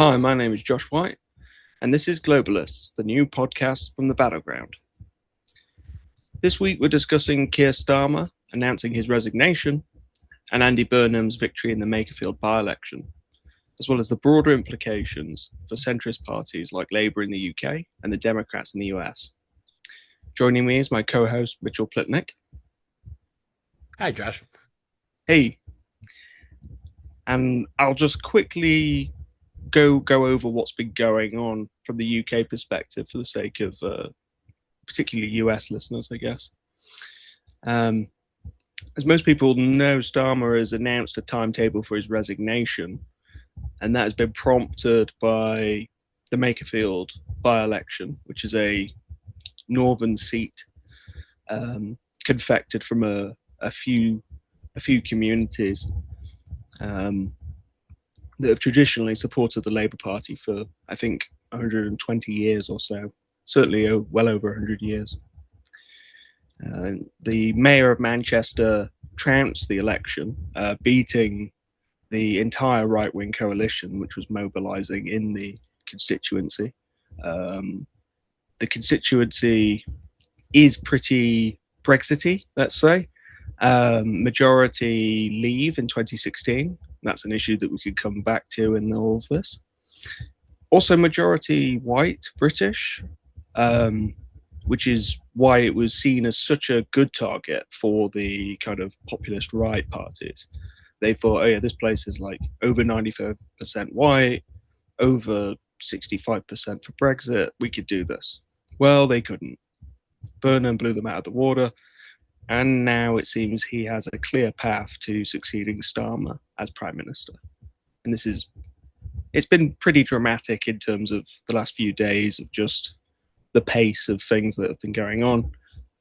Hi, my name is Josh White, and this is Globalists, the new podcast from the battleground. This week we're discussing Keir Starmer announcing his resignation and Andy Burnham's victory in the Makerfield by-election, as well as the broader implications for centrist parties like Labour in the UK and the Democrats in the US. Joining me is my co-host, Mitchell Plitnick. Hi, Josh. Hey. And I'll just quickly go over what's been going on from the UK perspective for the sake of particularly US listeners, I guess. As most people know, Starmer has announced a timetable for his resignation, and that has been prompted by the Makerfield by-election, which is a northern seat confected from a few communities that have traditionally supported the Labour Party for, I think, 120 years or so, certainly well over 100 years. The mayor of Manchester trounced the election, beating the entire right-wing coalition, which was mobilising in the constituency. The constituency is pretty Brexity, let's say. Majority leave in 2016. That's an issue that we could come back to in all of this. Also, majority white British, which is why it was seen as such a good target for the kind of populist right parties. They thought, oh yeah, this place is like over 95% white, over 65% for Brexit. We could do this. Well, they couldn't. Burnham blew them out of the water. And now it seems he has a clear path to succeeding Starmer as Prime Minister. And it's been pretty dramatic in terms of the last few days of just the pace of things that have been going on.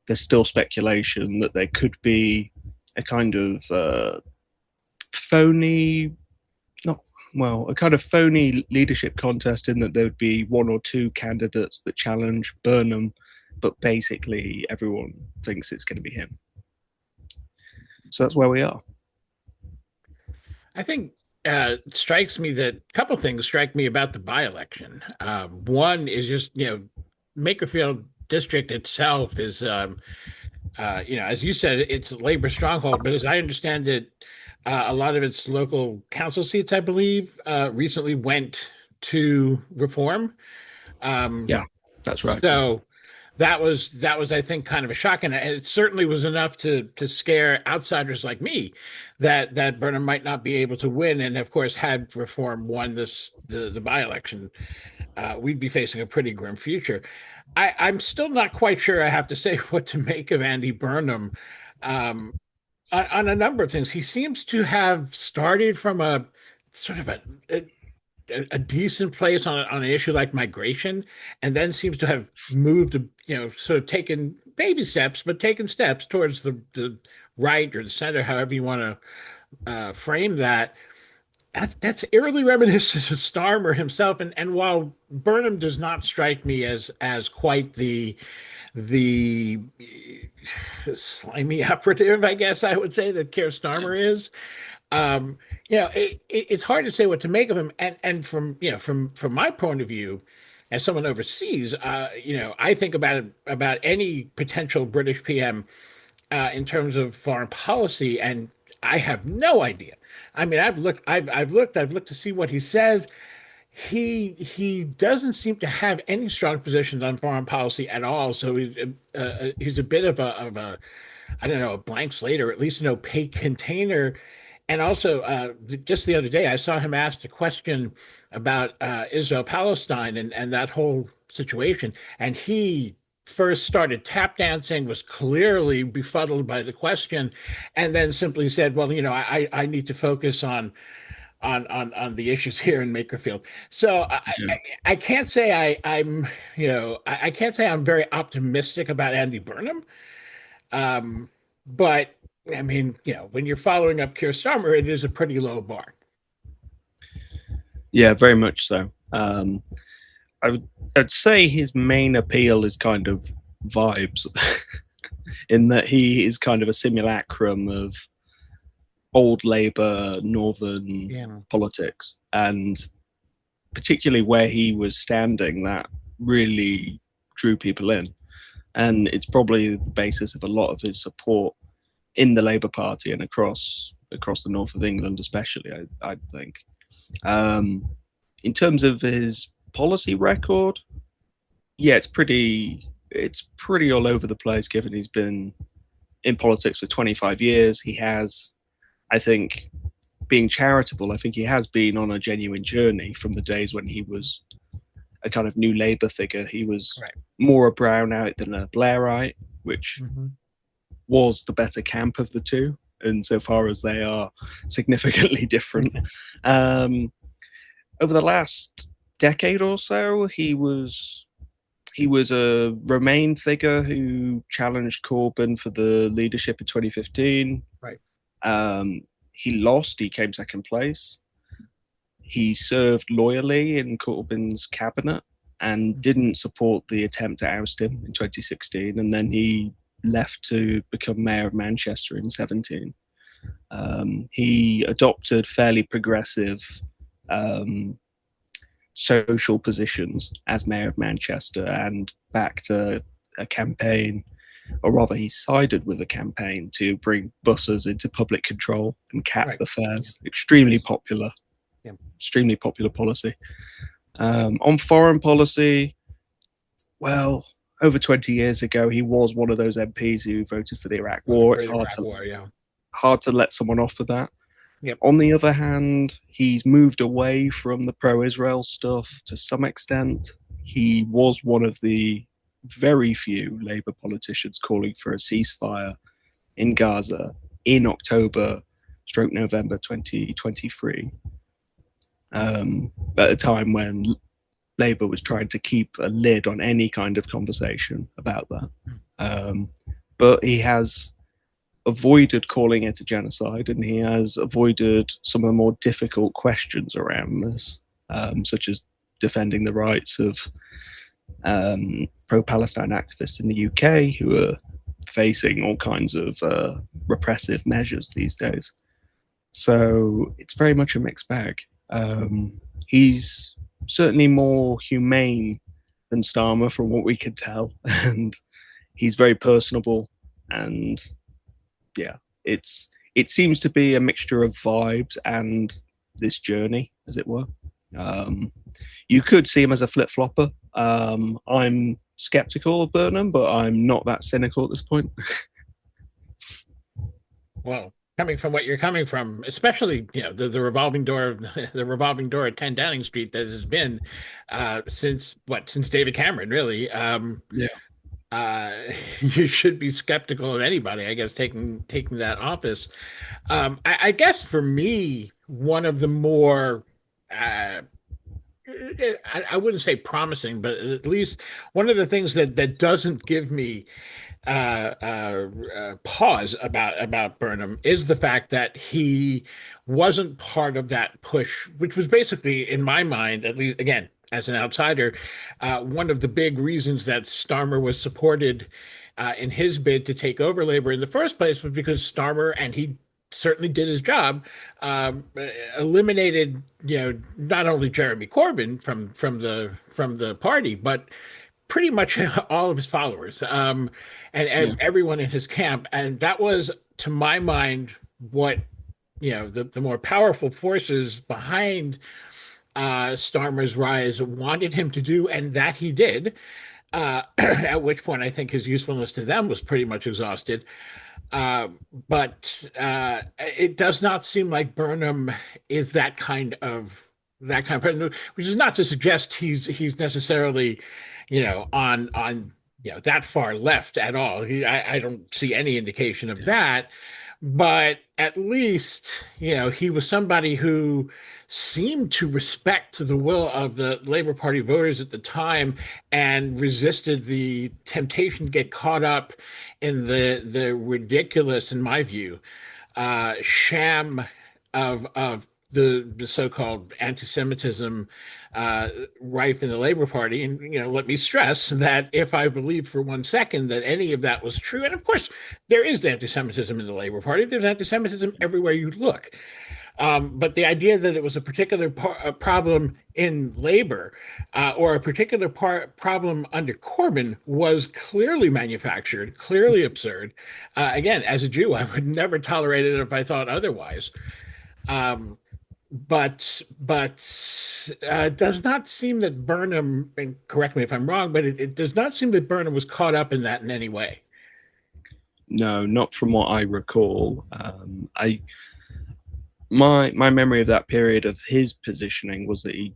There's still speculation that there could be a kind of phony leadership contest, in that there would be one or two candidates that challenge Burnham, but basically everyone thinks it's going to be him. So that's where we are. I think it strikes me that a couple of things strike me about the by-election. One is just, Makerfield district itself is, as you said, it's a Labour stronghold, but as I understand it, a lot of its local council seats, I believe, recently went to Reform. Yeah, that's right. So that was, I think, kind of a shock, and it certainly was enough to scare outsiders like me that Burnham might not be able to win. And of course, had Reform won the by-election, we'd be facing a pretty grim future. I'm still not quite sure, I have to say, what to make of Andy Burnham on a number of things. He seems to have started from a sort of a decent place on an issue like migration, and then seems to have moved, sort of taken baby steps, but taken steps towards the right or the center, however you want to frame that. That's eerily reminiscent of Starmer himself. And while Burnham does not strike me as quite the slimy operative, I guess I would say, that Keir Starmer is, it's hard to say what to make of him. And from my point of view, as someone overseas, I think about any potential British PM in terms of foreign policy, and I have no idea. I mean, I've looked to see what he says. He doesn't seem to have any strong positions on foreign policy at all. So he's a bit of a I don't know, a blank slate, or at least an opaque container. And also, just the other day, I saw him asked a question about Israel-Palestine and that whole situation. And he first started tap dancing, was clearly befuddled by the question, and then simply said, well, I need to focus on the issues here in Makerfield. So I can't say I can't say I'm very optimistic about Andy Burnham. But I mean, when you're following up Keir Starmer, it is a pretty low bar. Yeah, very much so. I'd say his main appeal is kind of vibes, in that he is kind of a simulacrum of old Labour, northern politics. And particularly where he was standing, that really drew people in. And it's probably the basis of a lot of his support in the Labour Party and across the north of England, especially. I think. Um, in terms of his policy record, yeah, it's pretty all over the place. Given he's been in politics for 25 years, he has, I think, being charitable, I think he has been on a genuine journey from the days when he was a kind of new Labour figure. He was Right. more a Brownite than a Blairite, which Mm-hmm. was the better camp of the two, insofar as they are significantly different. Um, over the last decade or so, he was a Remain figure who challenged Corbyn for the leadership in 2015. Right. He lost. He came second place. He served loyally in Corbyn's cabinet and didn't support the attempt to oust him in 2016. And then he left to become mayor of Manchester in 17. He adopted fairly progressive um, social positions as mayor of Manchester and backed a campaign, or rather, he sided with a campaign to bring buses into public control and cap Right. the fares. Extremely popular, Yeah. extremely popular policy. On foreign policy, well, over 20 years ago, he was one of those MPs who voted for the Iraq War. It's For the Iraq War, yeah. hard to let someone off of that. Yep. On the other hand, he's moved away from the pro-Israel stuff to some extent. He was one of the very few Labour politicians calling for a ceasefire in Gaza in October/November 2023, at a time when Labour was trying to keep a lid on any kind of conversation about that. But he has avoided calling it a genocide, and he has avoided some of the more difficult questions around this, such as defending the rights of pro-Palestine activists in the UK who are facing all kinds of repressive measures these days. So it's very much a mixed bag. He's certainly more humane than Starmer, from what we could tell, and he's very personable. And yeah, it seems to be a mixture of vibes and this journey, as it were. You could see him as a flip-flopper. I'm skeptical of Burnham, but I'm not that cynical at this point. Well, coming from what you're coming from, especially the revolving door, the revolving door at 10 Downing Street that has been since David Cameron, really. Yeah. You should be skeptical of anybody, I guess, taking that office. I guess for me, one of the more I wouldn't say promising, but at least one of the things that doesn't give me pause about Burnham is the fact that he wasn't part of that push, which was basically, in my mind, at least, again, as an outsider, one of the big reasons that Starmer was supported in his bid to take over Labour in the first place was because Starmer, and he certainly did his job, eliminated, not only Jeremy Corbyn from the party, but pretty much all of his followers, and everyone in his camp. And that was, to my mind, what the more powerful forces behind Starmer's rise wanted him to do, and that he did. At which point, I think his usefulness to them was pretty much exhausted. But it does not seem like Burnham is that kind of person, which is not to suggest he's necessarily, on that far left at all. I don't see any indication of that. But at least, he was somebody who seemed to respect the will of the Labour Party voters at the time and resisted the temptation to get caught up in the ridiculous, in my view, sham of the so-called anti-Semitism rife in the Labour Party. And, let me stress that if I believe for one second that any of that was true, and of course there is anti-Semitism in the Labour Party, there's anti-Semitism everywhere you look. But the idea that it was a particular problem in labor or a particular problem under Corbyn was clearly manufactured, clearly absurd. Again, as a Jew, I would never tolerate it if I thought otherwise. Um, but it does not seem that Burnham, and correct me if I'm wrong, but it does not seem that Burnham was caught up in that in any way. No, not from what I recall. I my memory of that period of his positioning was that he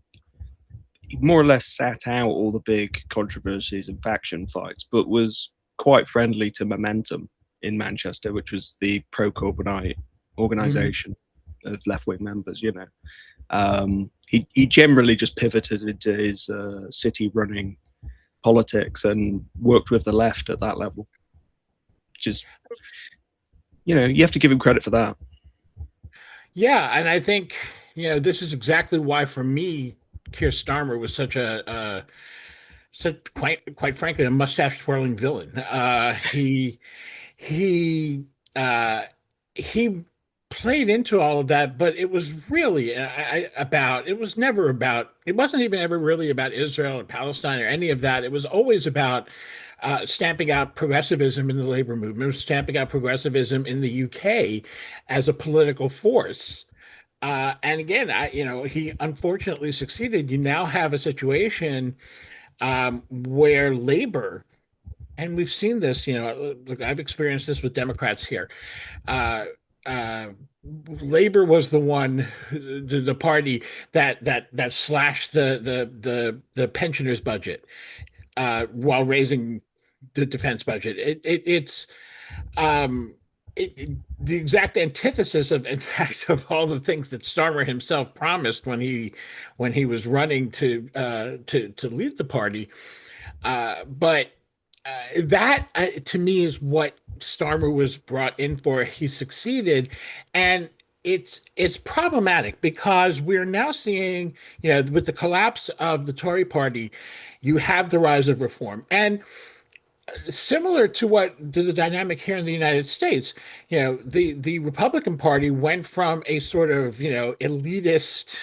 more or less sat out all the big controversies and faction fights, but was quite friendly to Momentum in Manchester, which was the pro-Corbynite Mhm. organisation of left-wing members. He generally just pivoted into his city running politics and worked with the left at that level. Which is, you have to give him credit for that. Yeah, and I think this is exactly why, for me, Keir Starmer was such quite frankly a mustache twirling villain. He uh, he played into all of that, but it was really about. It was never about. It wasn't even ever really about Israel or Palestine or any of that. It was always about stamping out progressivism in the labor movement, stamping out progressivism in the UK as a political force. And again, he unfortunately succeeded. You now have a situation where labor, and we've seen this, look, I've experienced this with Democrats here. Uh, uh, Labor was the one, the party that slashed the pensioners' budget while raising the defense budget. It's um, the exact antithesis of, in fact, of all the things that Starmer himself promised when he was running to lead the party. But that to me is what Starmer was brought in for. He succeeded, and it's problematic because we're now seeing, with the collapse of the Tory party, you have the rise of reform. And similar to the dynamic here in the United States, the Republican Party went from a sort of elitist,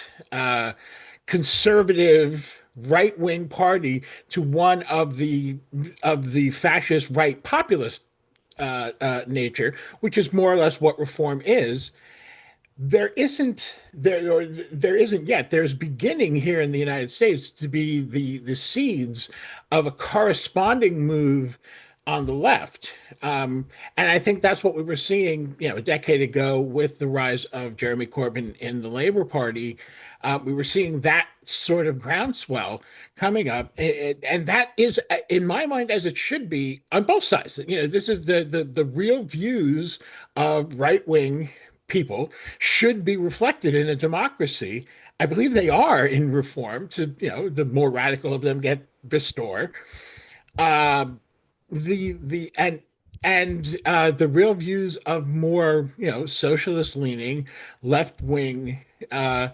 conservative right wing party to one of the fascist right populist nature, which is more or less what reform is. There isn't yet. There's beginning here in the United States to be the seeds of a corresponding move on the left. And I think that's what we were seeing, a decade ago with the rise of Jeremy Corbyn in the Labour Party. We were seeing that sort of groundswell coming up, and that is, in my mind, as it should be on both sides. This is the real views of right wing people should be reflected in a democracy. I believe they are in reform. To the more radical of them get restore. Um, the and the real views of more socialist leaning left wing uh,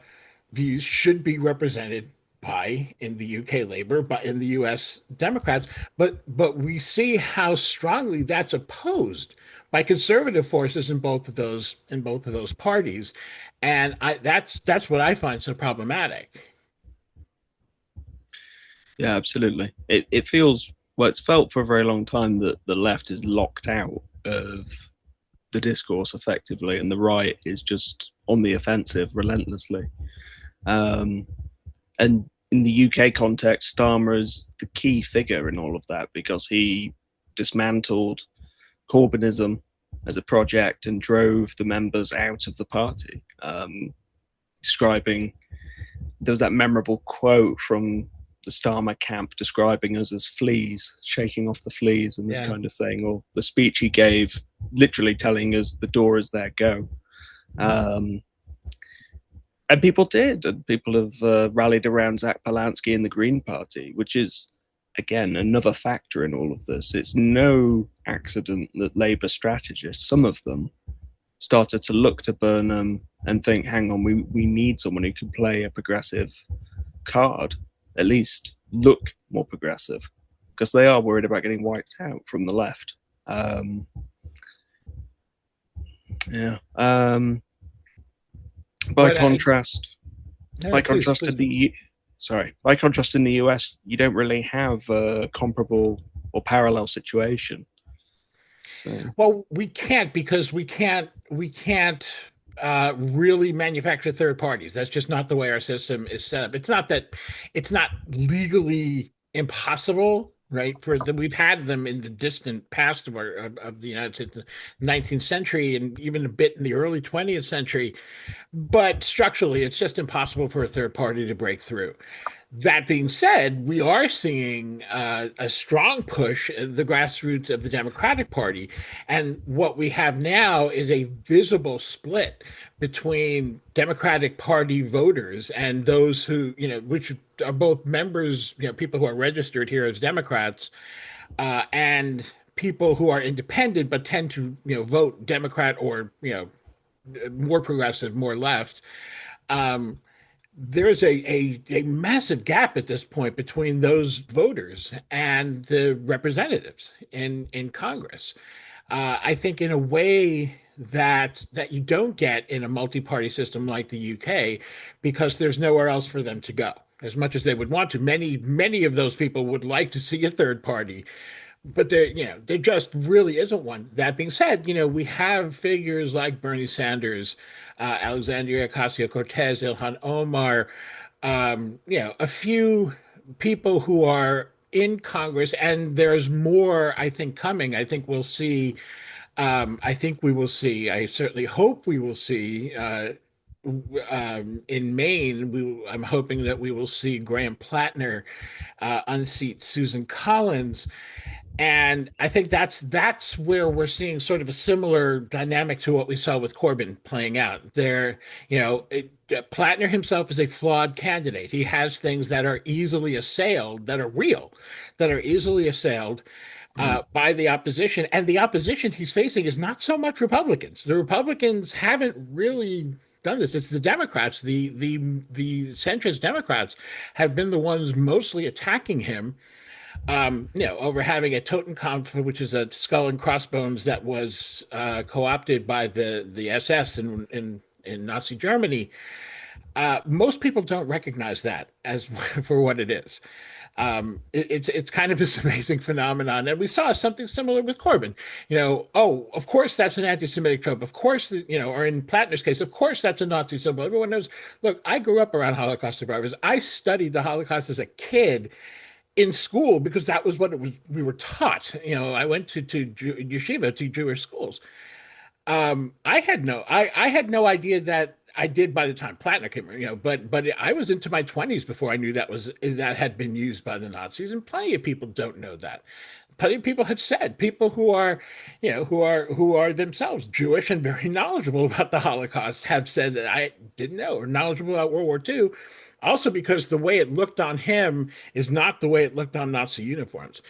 views should be represented by, in the UK, Labour, but in the US Democrats. But we see how strongly that's opposed by conservative forces in both of those parties, and that's what I find so problematic. Yeah, absolutely. It feels, well, it's felt for a very long time that the left is locked out of the discourse effectively, and the right is just on the offensive relentlessly. Um, and in the UK context, Starmer is the key figure in all of that because he dismantled Corbynism as a project and drove the members out of the party. Describing, there was that memorable quote from the Starmer camp describing us as fleas, shaking off the fleas and this Yeah. kind of thing, or the speech he gave, literally telling us the door is there, go. Um, and people did, and people have rallied around Zach Polanski and the Green Party, which is, again, another factor in all of this. It's no accident that Labour strategists, some of them, started to look to Burnham and think, hang on, we need someone who can play a progressive card, at least look more progressive, because they are worried about getting wiped out from the left. Yeah. By But contrast, no, by please, contrast to please. the sorry, by contrast in the US, you don't really have a comparable or parallel situation. So Well, we can't because we can't really manufacture third parties. That's just not the way our system is set up. It's not that it's not legally impossible, right? We've had them in the distant past of the United States, the 19th century, and even a bit in the early 20th century. But structurally, it's just impossible for a third party to break through. That being said, we are seeing a strong push in the grassroots of the Democratic Party. And what we have now is a visible split between Democratic Party voters and those who, which are both members, people who are registered here as Democrats, and people who are independent but tend to, vote Democrat or, more progressive, more left. Um, there's a massive gap at this point between those voters and the representatives in Congress. I think in a way that you don't get in a multi-party system like the UK, because there's nowhere else for them to go. As much as they would want to, many of those people would like to see a third party, but there just really isn't one. That being said, we have figures like Bernie Sanders, Alexandria Ocasio-Cortez, Ilhan Omar, a few people who are in Congress, and there's more, I think, coming. I think we'll see. I think we will see. I certainly hope we will see. In Maine, I'm hoping that we will see Graham Plattner unseat Susan Collins, and I think that's where we're seeing sort of a similar dynamic to what we saw with Corbyn playing out. Plattner himself is a flawed candidate. He has things that are easily assailed, that are real, that are easily assailed by the opposition. And the opposition he's facing is not so much Republicans. The Republicans haven't really done this. It's the Democrats, the centrist Democrats, have been the ones mostly attacking him, over having a Totenkopf, which is a skull and crossbones that was co-opted by the SS in Nazi Germany. Most people don't recognize that as for what it is. It's kind of this amazing phenomenon, and we saw something similar with Corbyn. Oh, of course that's an anti-Semitic trope. Of course, or in Plattner's case, of course that's a Nazi symbol. Everyone knows. Look, I grew up around Holocaust survivors. I studied the Holocaust as a kid in school because that was what it was. We were taught. I went to yeshiva, to Jewish schools. I had no idea that I did by the time Plattner came, but I was into my 20s before I knew that had been used by the Nazis, and plenty of people don't know that. Plenty of people have said, people who are, who are themselves Jewish and very knowledgeable about the Holocaust have said that I didn't know, or knowledgeable about World War II. Also, because the way it looked on him is not the way it looked on Nazi uniforms.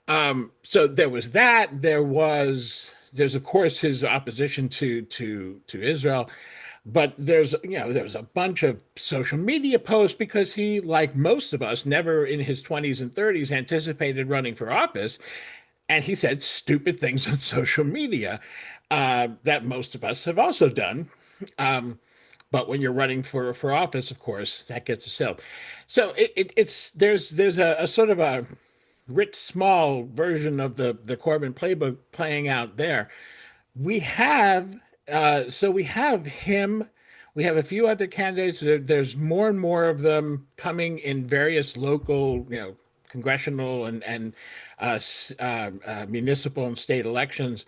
So there was that. There's of course his opposition to Israel, but there's a bunch of social media posts because he, like most of us, never in his 20s and 30s anticipated running for office, and he said stupid things on social media that most of us have also done. But when you're running for office, of course, that gets assailed. So it's there's a sort of a writ small version of the Corbyn playbook playing out there. We have him. We have a few other candidates. There's more and more of them coming in various local, congressional and municipal and state elections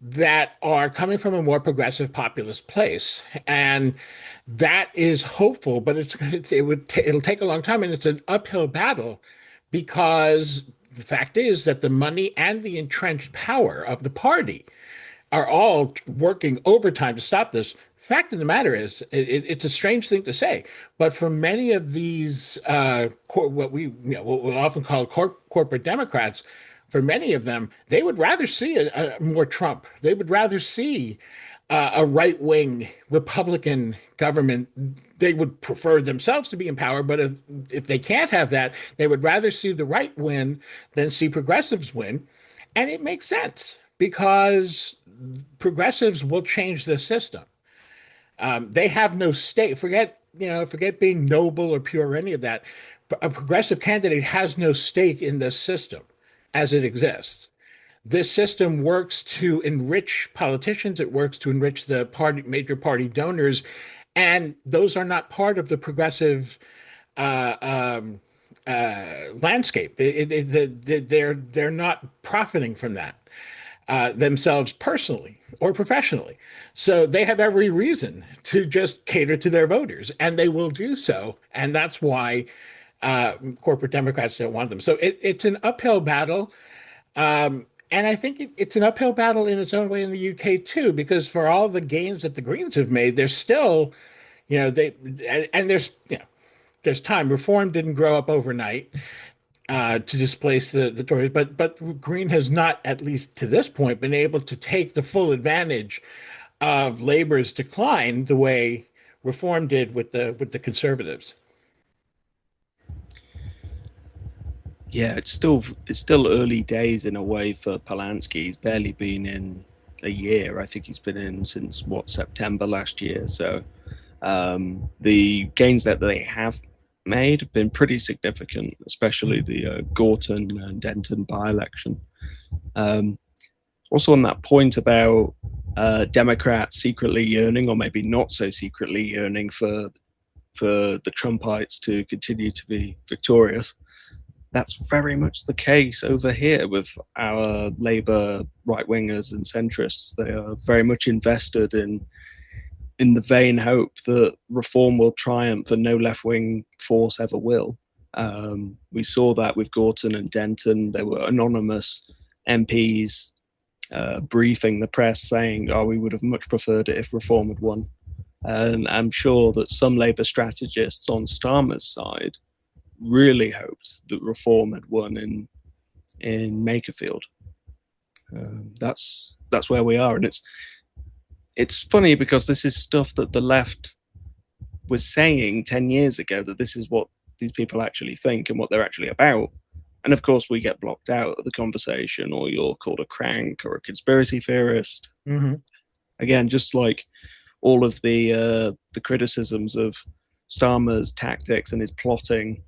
that are coming from a more progressive populist place, and that is hopeful. But it'll take a long time, and it's an uphill battle because the fact is that the money and the entrenched power of the party are all working overtime to stop this. Fact of the matter is, it's a strange thing to say, but for many of these, what we'll often call corporate Democrats, for many of them, they would rather see a more Trump. They would rather see a right-wing Republican government. They would prefer themselves to be in power, but if they can't have that, they would rather see the right win than see progressives win. And it makes sense because progressives will change the system. They have no stake. Forget being noble or pure or any of that. A progressive candidate has no stake in this system as it exists. This system works to enrich politicians. It works to enrich the major party donors, and those are not part of the progressive uh, um, landscape. They're not profiting from that themselves personally or professionally. So they have every reason to just cater to their voters, and they will do so. And that's why corporate Democrats don't want them. So it's an uphill battle. And I think it's an uphill battle in its own way in the UK too, because for all the gains that the Greens have made, there's still, they and there's time. Reform didn't grow up overnight to displace the Tories, but Green has not, at least to this point, been able to take the full advantage of Labor's decline the way Reform did with the Conservatives. Yeah, it's still early days in a way for Polanski. He's barely been in a year. I think he's been in since what, September last year. So the gains that they have made have been pretty significant, especially the Gorton and Denton by-election. Um, Also, on that point about Democrats secretly yearning, or maybe not so secretly yearning, for the Trumpites to continue to be victorious. That's very much the case over here with our Labour right wingers and centrists. They are very much invested in the vain hope that reform will triumph and no left wing force ever will. We saw that with Gorton and Denton. There were anonymous MPs briefing the press saying, "Oh, we would have much preferred it if reform had won." And I'm sure that some Labour strategists on Starmer's side really hoped that reform had won in Makerfield. That's where we are, and it's funny because this is stuff that the left was saying 10 years ago, that this is what these people actually think and what they're actually about. And of course, we get blocked out of the conversation, or you're called a crank or a conspiracy theorist. Mm-hmm. Again, just like all of the criticisms of Starmer's tactics and his plotting,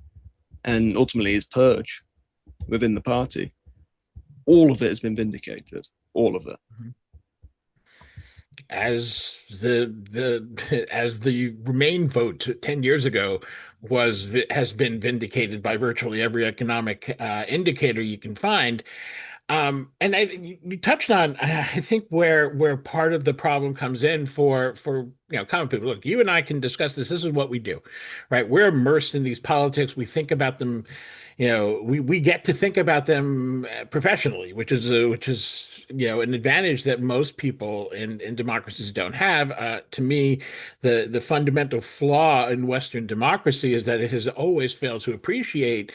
and ultimately his purge within the party, all of it has been vindicated. All of it. As the Remain vote 10 years ago has been vindicated by virtually every economic indicator you can find. And you touched on, I think, where part of the problem comes in for common people. Look, you and I can discuss this. This is what we do, right? We're immersed in these politics. We think about them. We get to think about them professionally, which is an advantage that most people in democracies don't have. To me, the fundamental flaw in Western democracy is that it has always failed to appreciate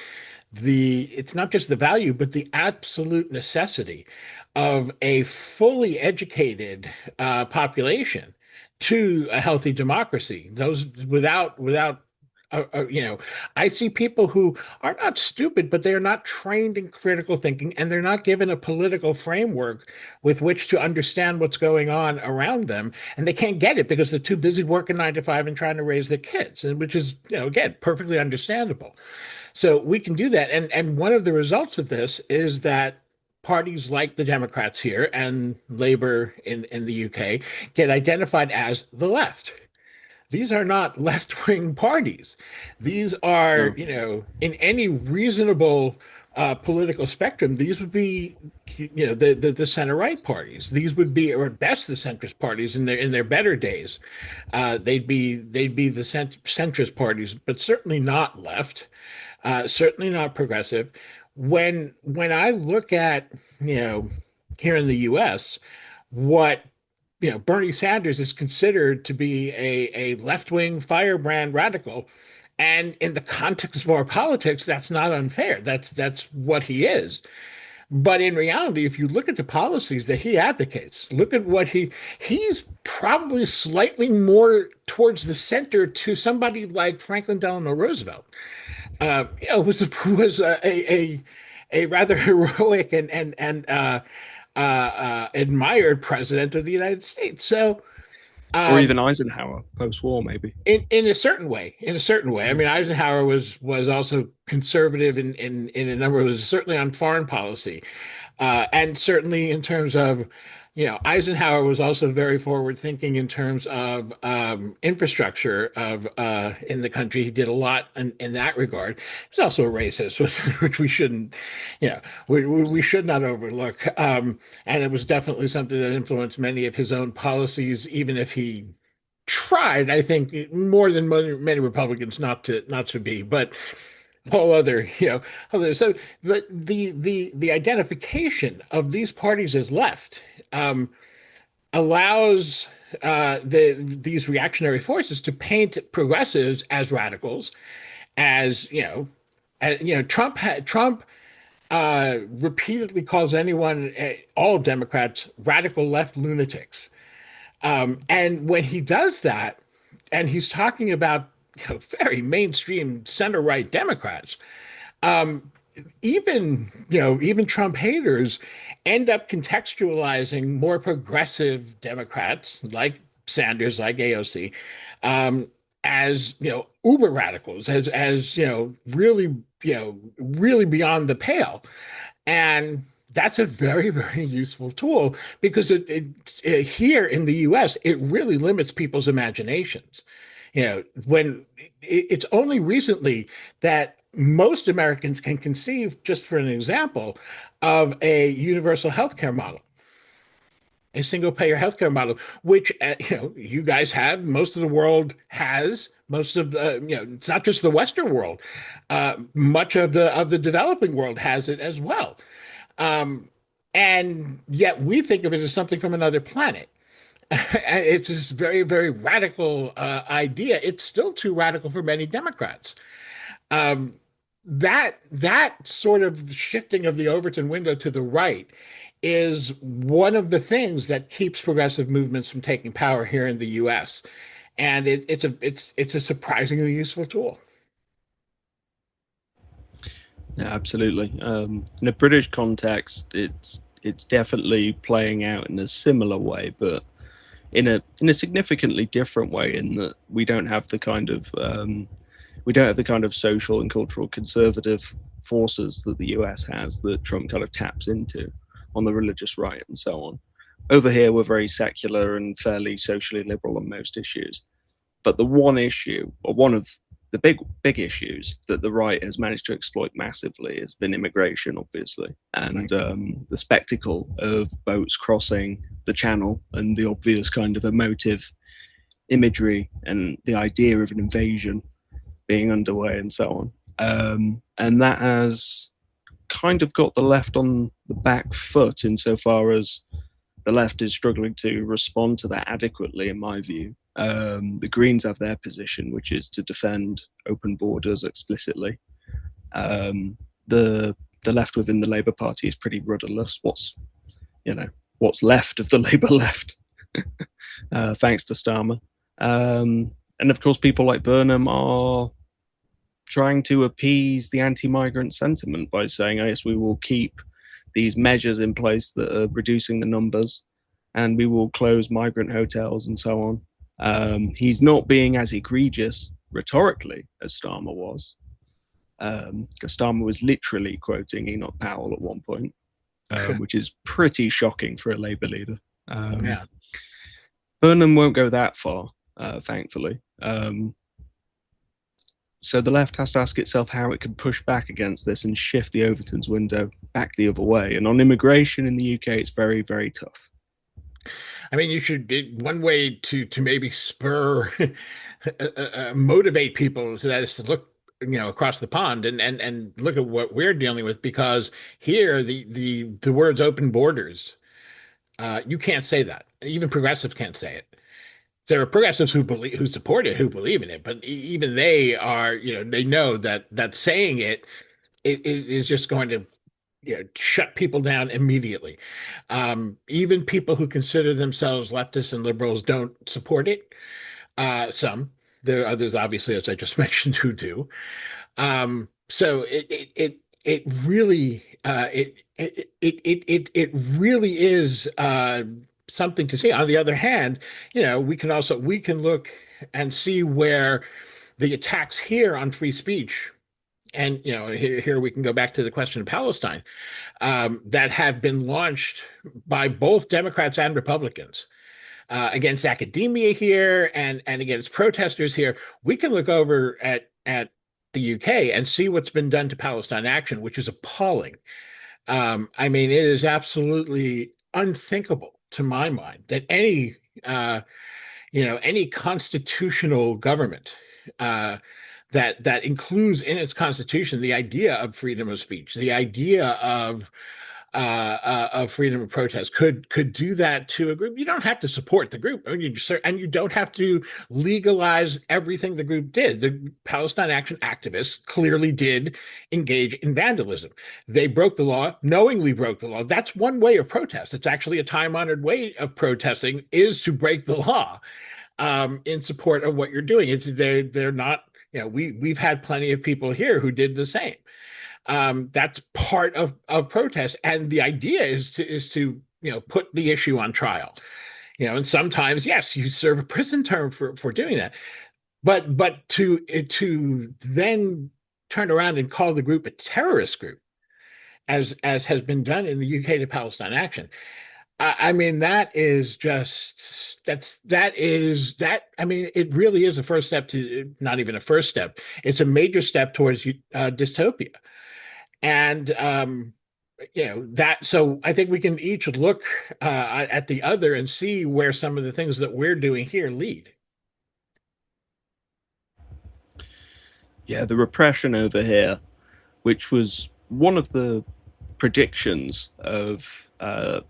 it's not just the value, but the absolute necessity of a fully educated population to a healthy democracy. Those without I see people who are not stupid, but they are not trained in critical thinking, and they're not given a political framework with which to understand what's going on around them, and they can't get it because they're too busy working 9 to 5 and trying to raise their kids, and which is, again, perfectly understandable. So we can do that. And one of the results of this is that parties like the Democrats here and Labour in the UK get identified as the left. These are not left-wing parties. These are, No. in any reasonable political spectrum, these would be, the center-right parties. These would be, or at best, the centrist parties in their better days. They'd be the centrist parties, but certainly not left. Certainly not progressive. When I look at, here in the U.S., what Bernie Sanders is considered to be a left-wing firebrand radical. And in the context of our politics, that's not unfair. That's what he is. But in reality, if you look at the policies that he advocates, look at what he's probably slightly more towards the center to somebody like Franklin Delano Roosevelt. Was a rather heroic and admired president of the United States. So or Um, even Eisenhower post-war, maybe. in a certain way, in a certain way. I Mm. mean, Eisenhower was also conservative in a number of ways, certainly on foreign policy, and certainly in terms of, Eisenhower was also very forward thinking in terms of infrastructure of in the country. He did a lot in that regard. He's also a racist, which we shouldn't, we should not overlook. And it was definitely something that influenced many of his own policies, even if he tried, I think, more than many Republicans not to be, but whole other, so the identification of these parties as left um, allows these reactionary forces to paint progressives as radicals, as Trump repeatedly calls anyone, all Democrats, radical left lunatics. And when he does that, and he's talking about very mainstream center right Democrats, even Trump haters end up contextualizing more progressive Democrats like Sanders, like AOC, um, as uber radicals, as really really beyond the pale, and that's a very, very useful tool because here in the US, it really limits people's imaginations. When it's only recently that most Americans can conceive, just for an example, of a universal healthcare model, a single payer healthcare model, which you guys have, most of the world has, most of the it's not just the Western world, much of the developing world has it as well. Um, and yet we think of it as something from another planet. It's this very, very radical idea. It's still too radical for many Democrats. Um, that sort of shifting of the Overton window to the right is one of the things that keeps progressive movements from taking power here in the U.S. And it's a surprisingly useful tool. Yeah, absolutely. In a British context, it's definitely playing out in a similar way, but in a significantly different way. In that we don't have the kind of social and cultural conservative forces that the US has that Trump kind of taps into on the religious right and so on. Over here, we're very secular and fairly socially liberal on most issues. But the one issue, or one of the big issues that the right has managed to exploit massively has been immigration, obviously, Right. and the spectacle of boats crossing the channel and the obvious kind of emotive imagery and the idea of an invasion being underway and so on. And that has kind of got the left on the back foot insofar as the left is struggling to respond to that adequately, in my view. The Greens have their position, which is to defend open borders explicitly. The left within the Labour Party is pretty rudderless. What's left of the Labour left, thanks to Starmer. And of course, people like Burnham are trying to appease the anti-migrant sentiment by saying, "Oh, yes, we will keep these measures in place that are reducing the numbers, and we will close migrant hotels and so on." He's not being as egregious rhetorically as Starmer was, because Starmer was literally quoting Enoch Powell at one point, which is pretty shocking for a Labour leader. Um, Yeah. Burnham won't go that far, thankfully. So the left has to ask itself how it can push back against this and shift the Overton's window back the other way. And on immigration in the UK, it's very, very tough. I mean, one way to maybe spur, motivate people to that is to look, across the pond and look at what we're dealing with, because here the words open borders, you can't say that. Even progressives can't say it. There are progressives who support it, who believe in it, but even they are, they know that saying it is just going to shut people down immediately. Even people who consider themselves leftists and liberals don't support it. Some. There are others, obviously, as I just mentioned, who do. So it really it really is. something to see. On the other hand, we can look and see where the attacks here on free speech, and here we can go back to the question of Palestine, that have been launched by both Democrats and Republicans against academia here and against protesters here. We can look over at the UK and see what's been done to Palestine Action, which is appalling. I mean, it is absolutely unthinkable to my mind that any constitutional government that includes in its constitution the idea of freedom of speech, the idea of freedom of protest could do that to a group. You don't have to support the group, and you don't have to legalize everything the group did. The Palestine Action activists clearly did engage in vandalism. They broke the law, knowingly broke the law. That's one way of protest. It's actually a time-honored way of protesting, is to break the law in support of what you're doing. They're not. We've had plenty of people here who did the same. That's part of protest, and the idea is to put the issue on trial. And sometimes, yes, you serve a prison term for doing that, but to then turn around and call the group a terrorist group, as has been done in the UK to Palestine Action. I mean, that is just that. I mean, it really is a first step to, not even a first step. It's a major step towards dystopia. And that, so I think we can each look at the other and see where some of the things that we're doing here lead. Yeah, the repression over here, which was one of the predictions of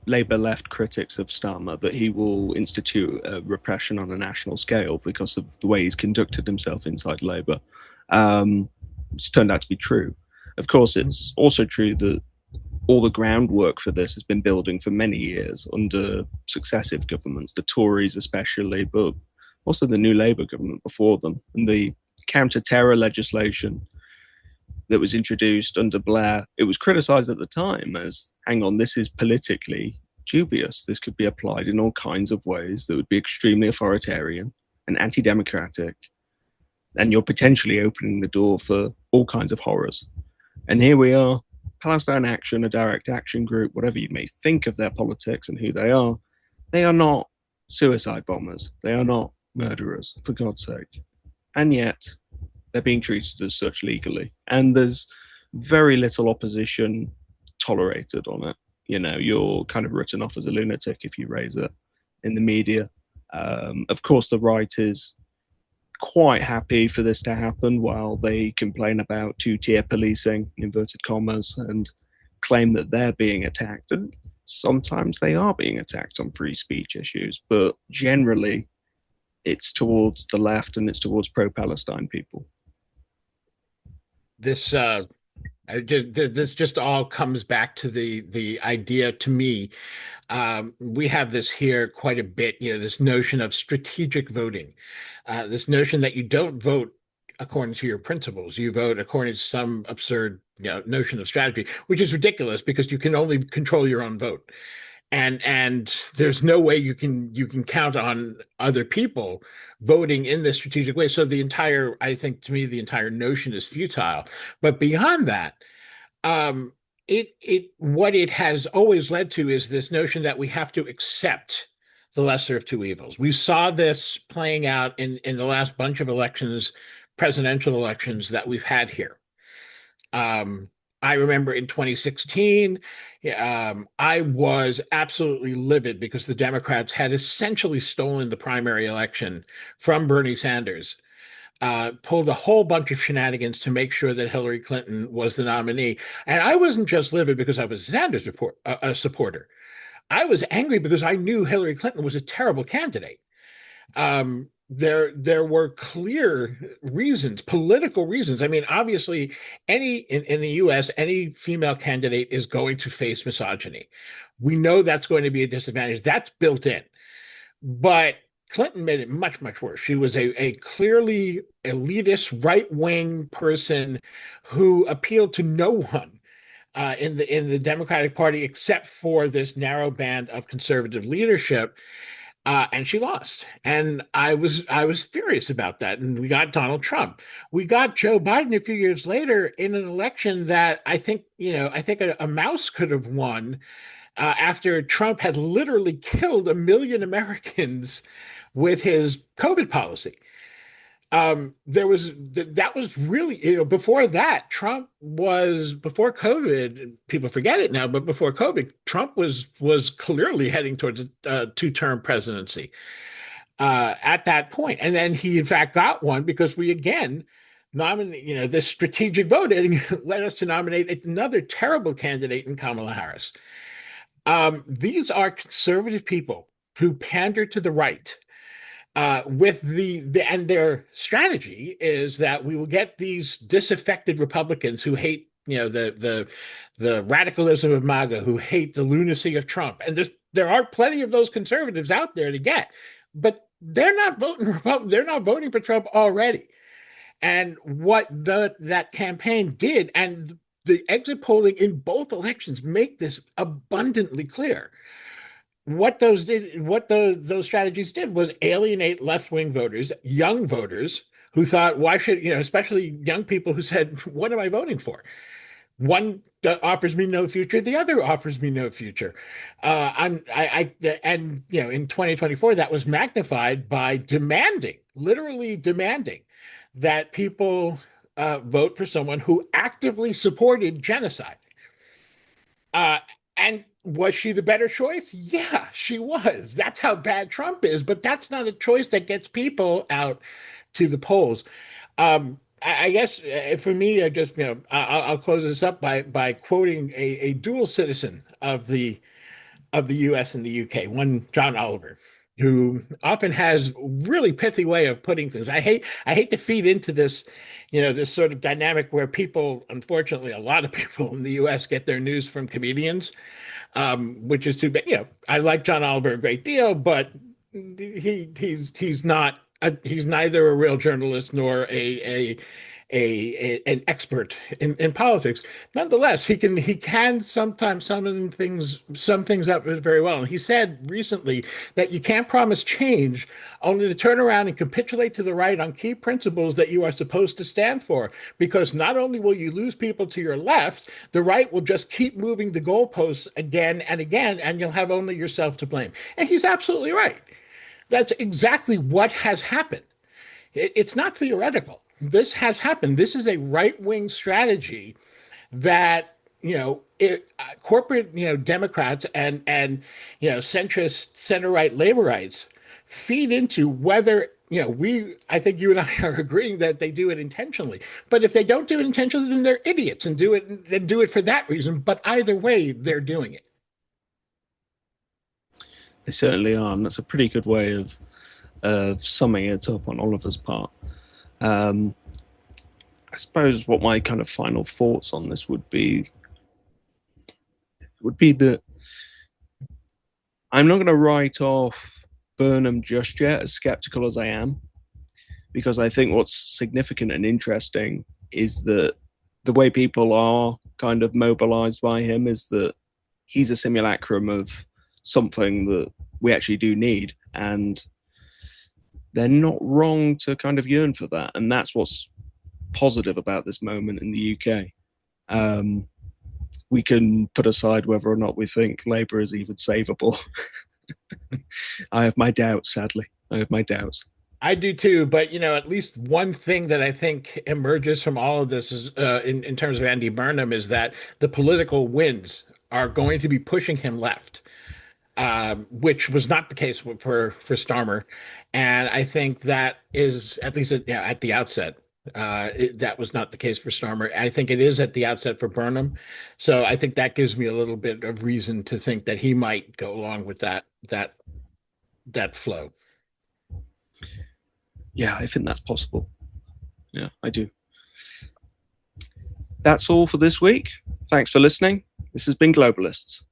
Labour left critics of Starmer, that he will institute repression on a national scale because of the way he's conducted himself inside Labour. It's turned out to be true. Of course, it's also true that all the groundwork for this has been building for many years under successive governments, the Tories especially, but also the new Labour government before them. And the counter-terror legislation that was introduced under Blair, it was criticised at the time as, hang on, this is politically dubious. This could be applied in all kinds of ways that would be extremely authoritarian and anti-democratic. And you're potentially opening the door for all kinds of horrors. And here we are, Palestine Action, a direct action group, whatever you may think of their politics and who they are not suicide bombers. They are not murderers, for God's sake. And yet, they're being treated as such legally. And there's very little opposition tolerated on it. You're kind of written off as a lunatic if you raise it in the media. Of course, the right is quite happy for this to happen while they complain about two-tier policing, inverted commas, and claim that they're being attacked. And sometimes they are being attacked on free speech issues, but generally it's towards the left and it's towards pro-Palestine people. This this just all comes back to the idea, to me. We have this here quite a bit, this notion of strategic voting, this notion that you don't vote according to your principles, you vote according to some absurd notion of strategy, which is ridiculous because you can only control your own vote. And there's no way you can count on other people voting in this strategic way. So I think, to me, the entire notion is futile. But beyond that, what it has always led to is this notion that we have to accept the lesser of two evils. We saw this playing out in the last bunch of elections, presidential elections that we've had here. I remember in 2016, I was absolutely livid because the Democrats had essentially stolen the primary election from Bernie Sanders, pulled a whole bunch of shenanigans to make sure that Hillary Clinton was the nominee. And I wasn't just livid because I was a Sanders supporter. I was angry because I knew Hillary Clinton was a terrible candidate. There were clear reasons, political reasons. I mean, obviously, in the US, any female candidate is going to face misogyny. We know that's going to be a disadvantage. That's built in. But Clinton made it much, much worse. She was a clearly elitist, right-wing person who appealed to no one. in the Democratic Party, except for this narrow band of conservative leadership. And she lost, and I was furious about that. And we got Donald Trump. We got Joe Biden a few years later in an election that I think a mouse could have won, after Trump had literally killed 1 million Americans with his COVID policy. There was that was really, before that, Trump was, before COVID, people forget it now, but before COVID, Trump was clearly heading towards a two-term presidency at that point. And then he in fact got one, because we again nominate, this strategic voting led us to nominate another terrible candidate in Kamala Harris. These are conservative people who pander to the right, with and their strategy is that we will get these disaffected Republicans who hate, the radicalism of MAGA, who hate the lunacy of Trump. And there are plenty of those conservatives out there to get, but they're not voting Republican. They're not voting for Trump already. And what that campaign did, and the exit polling in both elections make this abundantly clear. What those strategies did was alienate left-wing voters, young voters who thought, why should, especially young people who said, what am I voting for? One offers me no future, the other offers me no future. And in 2024, that was magnified by literally demanding that people vote for someone who actively supported genocide. Uh, and was she the better choice? Yeah, she was. That's how bad Trump is, but that's not a choice that gets people out to the polls. I guess, for me, I just, I'll close this up by quoting a dual citizen of the U.S. and the U.K., one John Oliver, who often has really pithy way of putting things. I hate to feed into this, this sort of dynamic where people, unfortunately, a lot of people in the U.S. get their news from comedians, which is too bad. I like John Oliver a great deal, but he's not he's neither a real journalist nor an expert in politics. Nonetheless, he can sometimes sum things up very well. And he said recently that you can't promise change only to turn around and capitulate to the right on key principles that you are supposed to stand for. Because not only will you lose people to your left, the right will just keep moving the goalposts again and again, and you'll have only yourself to blame. And he's absolutely right. That's exactly what has happened. It's not theoretical. This has happened. This is a right-wing strategy that, corporate, Democrats and centrist center-right laborites feed into, whether, I think you and I are agreeing that they do it intentionally. But if they don't do it intentionally, then they're idiots and do it for that reason. But either way, they're doing it. They certainly are, and that's a pretty good way of summing it up on Oliver's part. I suppose what my kind of final thoughts on this would be that I'm not going to write off Burnham just yet, as skeptical as I am, because I think what's significant and interesting is that the way people are kind of mobilized by him is that he's a simulacrum of something that we actually do need, and they're not wrong to kind of yearn for that. And that's what's positive about this moment in the UK. We can put aside whether or not we think Labour is even savable. I have my doubts, sadly. I have my doubts. I do too, but at least one thing that I think emerges from all of this is, in terms of Andy Burnham, is that the political winds are going to be pushing him left, which was not the case for Starmer, and I think that is, at least at the outset, that was not the case for Starmer. I think it is at the outset for Burnham, so I think that gives me a little bit of reason to think that he might go along with that flow. Yeah, I think that's possible. Yeah, I do. That's all for this week. Thanks for listening. This has been Globalists.